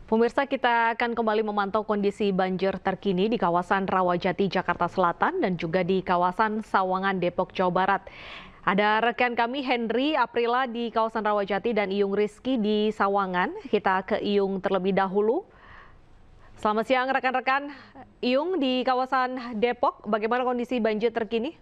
Pemirsa, kita akan kembali memantau kondisi banjir terkini di kawasan Rawajati, Jakarta Selatan dan juga di kawasan Sawangan, Depok, Jawa Barat. Ada rekan kami Henry Aprila di kawasan Rawajati dan Iyung Rizky di Sawangan. Kita ke Iyung terlebih dahulu. Selamat siang rekan-rekan. Iyung di kawasan Depok, bagaimana kondisi banjir terkini?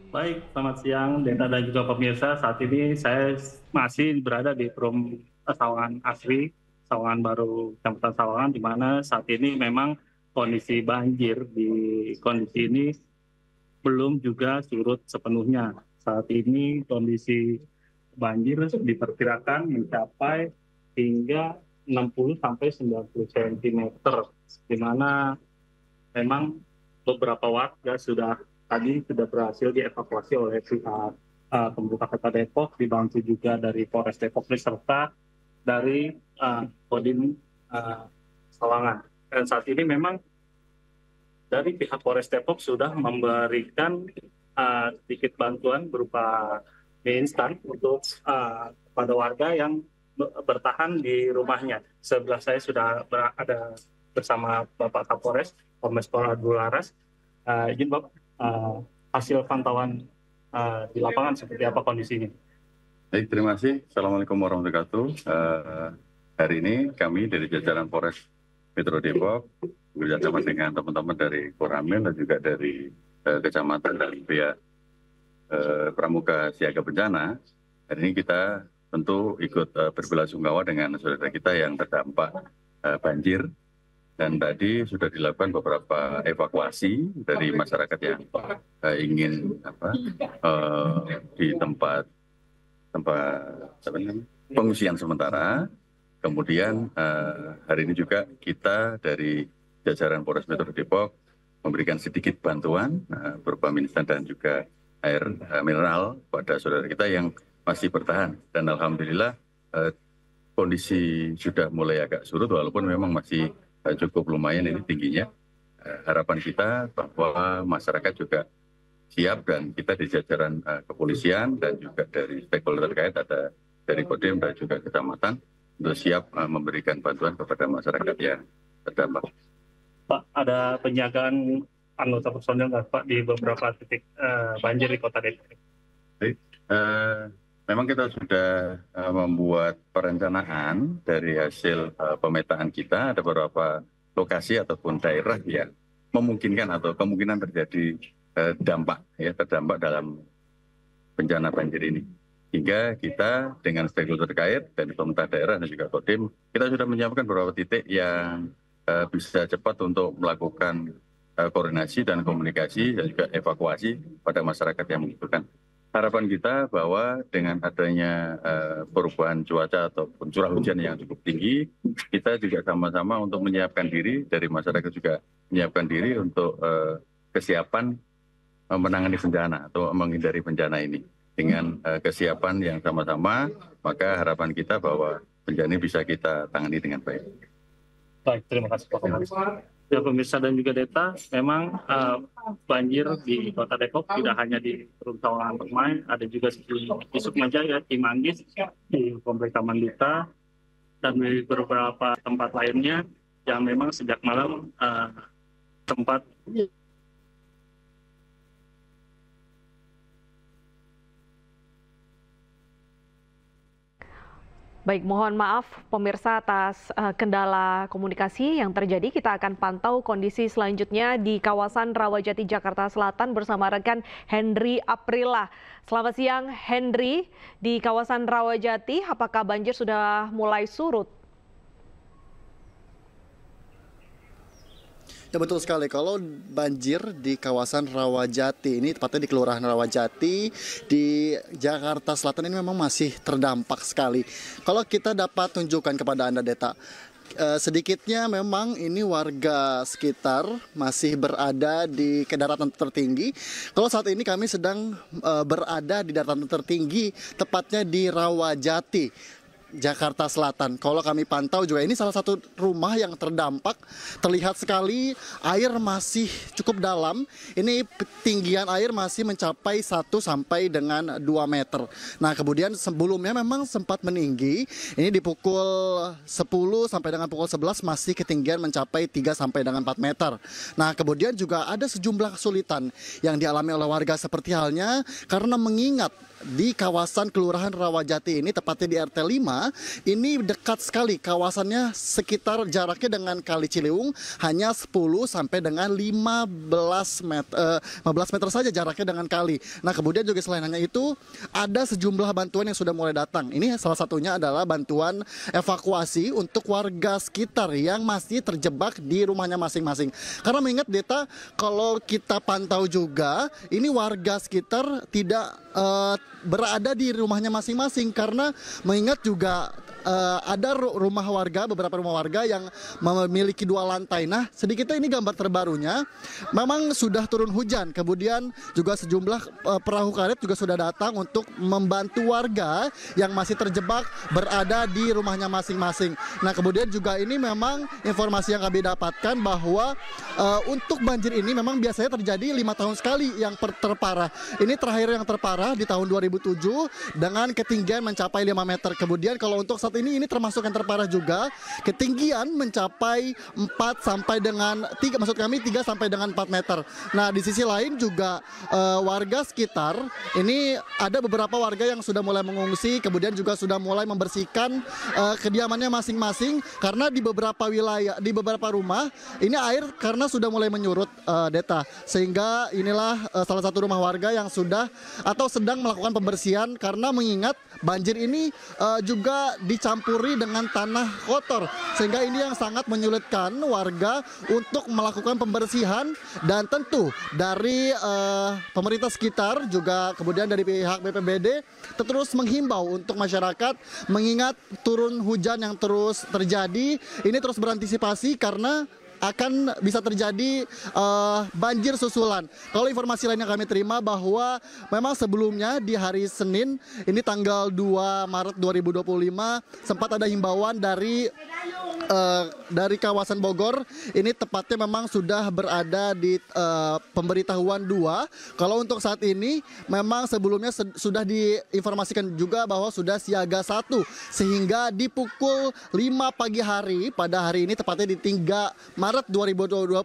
Baik, selamat siang Deta dan juga pemirsa. Saat ini saya masih berada di Perum Sawangan Asri, Sawangan Baru, Kecamatan Sawangan, di mana saat ini memang kondisi banjir di kondisi ini belum juga surut sepenuhnya. Saat ini kondisi banjir diperkirakan mencapai hingga 60 sampai 90 cm, di mana memang beberapa warga tadi sudah berhasil dievakuasi oleh pihak pemerintah Kota Depok, dibantu juga dari Polres Depok serta dari Kodim Sawangan. Dan saat ini memang dari pihak Polres Depok sudah memberikan sedikit bantuan berupa mie instan untuk pada warga yang bertahan di rumahnya. Sebelah saya sudah ada bersama Bapak Kapolres, Kombes Pol Abdul Laras. Izin Bapak, hasil pantauan di lapangan seperti apa kondisinya? Baik, terima kasih. Assalamualaikum warahmatullahi wabarakatuh. Hari ini kami dari jajaran Polres Metro Depok bekerjasama dengan teman-teman dari Koramil dan juga dari kecamatan dan pihak Pramuka Siaga Bencana. Hari ini kita tentu ikut berbelasungkawa dengan saudara kita yang terdampak banjir. Dan tadi sudah dilakukan beberapa evakuasi dari masyarakat yang ingin di tempat pengungsian sementara. Kemudian hari ini juga kita dari jajaran Polres Metro Depok memberikan sedikit bantuan berupa mie instan dan juga air mineral pada saudara kita yang masih bertahan. Dan alhamdulillah kondisi sudah mulai agak surut walaupun memang masih cukup lumayan ini tingginya. Harapan kita bahwa masyarakat juga siap dan kita di jajaran kepolisian dan juga dari stakeholder terkait ada dari Kodim dan juga kecamatan untuk siap memberikan bantuan kepada masyarakat yang terdampak. Pak, ada penjagaan anggota personil nggak Pak di beberapa titik banjir di Kota Depok? Baik. Memang kita sudah membuat perencanaan dari hasil pemetaan kita, ada beberapa lokasi ataupun daerah yang memungkinkan atau kemungkinan terjadi terdampak dalam bencana banjir ini. Hingga kita dengan stakeholder terkait dan pemerintah daerah dan juga Kodim, kita sudah menyiapkan beberapa titik yang bisa cepat untuk melakukan koordinasi dan komunikasi dan juga evakuasi pada masyarakat yang membutuhkan. Harapan kita bahwa dengan adanya perubahan cuaca ataupun curah hujan yang cukup tinggi, kita juga sama-sama untuk menyiapkan diri, dari masyarakat juga menyiapkan diri untuk kesiapan menangani bencana atau menghindari bencana ini. Dengan kesiapan yang sama-sama, maka harapan kita bahwa bencana ini bisa kita tangani dengan baik. Baik, terima kasih Pak Kapolres. Ya, pemirsa dan juga Deta, memang banjir di Kota Depok tidak hanya di Perum Sawangan Permai, ada juga di Sukmajaya, Cimanggis, di Komplek Taman Duta, dan di beberapa tempat lainnya yang memang sejak malam tempat Baik, mohon maaf pemirsa atas kendala komunikasi yang terjadi. Kita akan pantau kondisi selanjutnya di kawasan Rawajati, Jakarta Selatan bersama rekan Henry Aprila. Selamat siang Henry, di kawasan Rawajati apakah banjir sudah mulai surut? Ya betul sekali, kalau banjir di kawasan Rawajati ini, tepatnya di Kelurahan Rawajati di Jakarta Selatan ini memang masih terdampak sekali. Kalau kita dapat tunjukkan kepada Anda Deta, sedikitnya memang ini warga sekitar masih berada di daratan tertinggi. Kalau saat ini kami sedang berada di daratan tertinggi, tepatnya di Rawajati. Jakarta Selatan. Kalau kami pantau juga ini salah satu rumah yang terdampak. Terlihat sekali air masih cukup dalam. Ini ketinggian air masih mencapai 1 sampai dengan 2 meter. Nah, kemudian sebelumnya memang sempat meninggi. Ini di pukul 10 sampai dengan pukul 11 masih ketinggian mencapai 3 sampai dengan 4 meter. Nah, kemudian juga ada sejumlah kesulitan yang dialami oleh warga seperti halnya karena mengingat di kawasan Kelurahan Rawajati ini, tepatnya di RT 5, ini dekat sekali kawasannya, sekitar jaraknya dengan Kali Ciliwung hanya 10 sampai dengan 15 meter saja jaraknya dengan kali. Nah, kemudian juga selain hanya itu, ada sejumlah bantuan yang sudah mulai datang. Ini salah satunya adalah bantuan evakuasi untuk warga sekitar yang masih terjebak di rumahnya masing-masing. Karena mengingat Deta, kalau kita pantau juga, ini warga sekitar tidak berada di rumahnya masing-masing karena mengingat juga ada beberapa rumah warga yang memiliki 2 lantai. Nah, sedikitnya ini gambar terbarunya, memang sudah turun hujan, kemudian juga sejumlah perahu karet juga sudah datang untuk membantu warga yang masih terjebak berada di rumahnya masing-masing. Nah, kemudian juga ini memang informasi yang kami dapatkan bahwa untuk banjir ini memang biasanya terjadi 5 tahun sekali yang terparah. Ini terakhir yang terparah di tahun 2007 dengan ketinggian mencapai 5 meter. Kemudian kalau untuk saat ini termasuk yang terparah juga, ketinggian mencapai 4 sampai dengan 3, maksud kami 3 sampai dengan 4 meter. Nah, di sisi lain juga warga sekitar ini ada beberapa warga yang sudah mulai mengungsi, kemudian juga sudah mulai membersihkan kediamannya masing-masing karena di beberapa wilayah, di beberapa rumah ini air karena sudah mulai menyurut, Deta, sehingga inilah salah satu rumah warga yang sudah atau sedang melakukan pembersihan karena mengingat banjir ini juga dicampuri dengan tanah kotor, sehingga ini yang sangat menyulitkan warga untuk melakukan pembersihan. Dan tentu dari pemerintah sekitar juga kemudian dari pihak BPBD terus menghimbau untuk masyarakat mengingat turun hujan yang terus terjadi, ini terus berantisipasi karena akan bisa terjadi banjir susulan. Kalau informasi lain yang kami terima bahwa memang sebelumnya di hari Senin ini tanggal 2 Maret 2025 sempat ada himbauan dari kawasan Bogor, ini tepatnya memang sudah berada di pemberitahuan 2. Kalau untuk saat ini memang sebelumnya sudah diinformasikan juga bahwa sudah siaga 1, sehingga di pukul 5 pagi hari pada hari ini tepatnya di 3 Maret 2025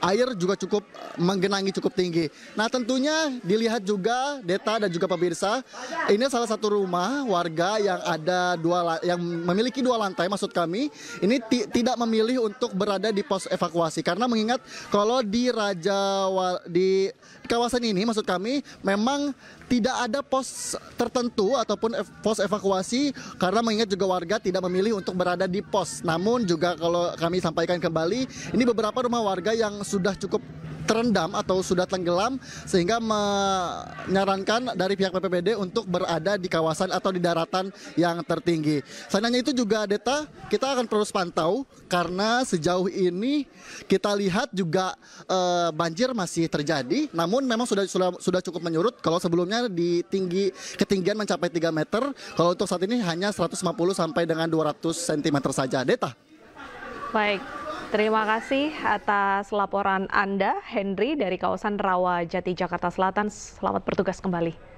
air juga cukup menggenangi cukup tinggi. Nah, tentunya dilihat juga Deta dan juga pemirsa, ini salah satu rumah warga yang ada yang memiliki 2 lantai, maksud kami ini tidak memilih untuk berada di pos evakuasi karena mengingat kalau di kawasan ini, maksud kami memang tidak ada pos tertentu ataupun pos evakuasi karena mengingat juga warga tidak memilih untuk berada di pos. Namun juga kalau kami sampaikan kembali, ini beberapa rumah warga yang sudah cukup terendam atau sudah tenggelam sehingga menyarankan dari pihak BPBD untuk berada di kawasan atau di daratan yang tertinggi. Selain itu juga Deta, kita akan terus pantau karena sejauh ini kita lihat juga banjir masih terjadi, namun memang sudah cukup menyurut. Kalau sebelumnya di ketinggian mencapai 3 meter, kalau untuk saat ini hanya 150 sampai dengan 200 cm saja. Deta. Baik. Terima kasih atas laporan Anda, Henry, dari kawasan Rawajati, Jakarta Selatan. Selamat bertugas kembali.